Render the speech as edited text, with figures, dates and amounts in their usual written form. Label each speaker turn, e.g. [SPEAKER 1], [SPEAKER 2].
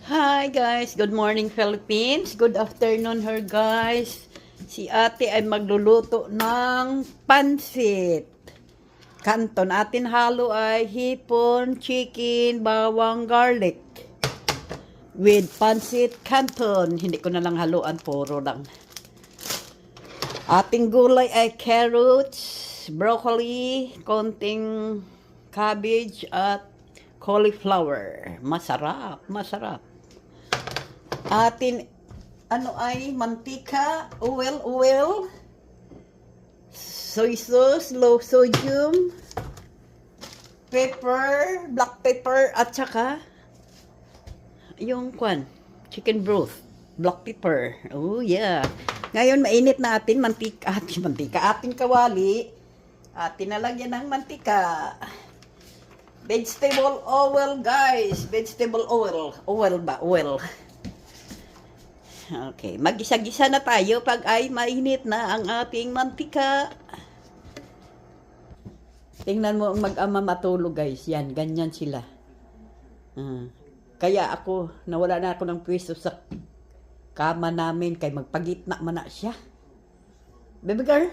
[SPEAKER 1] Hi guys, good morning Philippines, good afternoon her guys. Si ate ay magluluto ng pansit. Kanton atin halo ay hipon, chicken, bawang, garlic. With pansit canton. Hindi ko na lang haluan, puro lang. Ating gulay ay carrots, broccoli, konting cabbage at cauliflower. Masarap, masarap. Atin ano ay mantika, oil, soy sauce, low sodium, pepper, black pepper, at saka yung chicken broth, black pepper. Oh yeah. Ngayon mainit na atin mantika, ating kawali. Atin nalagyan ng mantika. Vegetable oil guys, vegetable oil. Oil. Okay, mag-isa-gisa na tayo pag ay mainit na ang ating mantika. Tingnan mo ang mag-ama matulog guys. Yan, ganyan sila. Kaya ako, nawala na ako ng pwesto sa kama namin kay magpagitna man na siya. Baby girl?